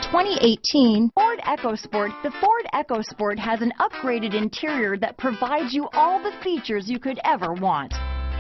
2018 Ford EcoSport. The Ford EcoSport has an upgraded interior that provides you all the features you could ever want.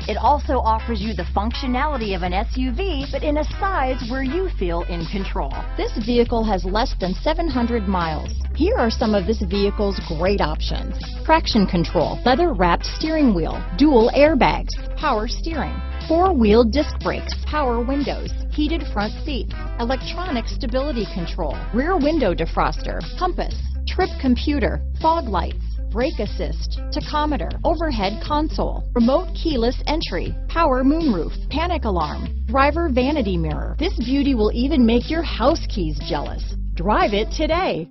It also offers you the functionality of an SUV, but in a size where you feel in control. This vehicle has less than 700 miles. Here are some of this vehicle's great options: traction control, leather-wrapped steering wheel, dual airbags, power steering, four-wheel disc brakes, power windows, heated front seats, electronic stability control, rear window defroster, compass, trip computer, fog lights, brake assist, tachometer, overhead console, remote keyless entry, power moonroof, panic alarm, driver vanity mirror. This beauty will even make your house keys jealous. Drive it today.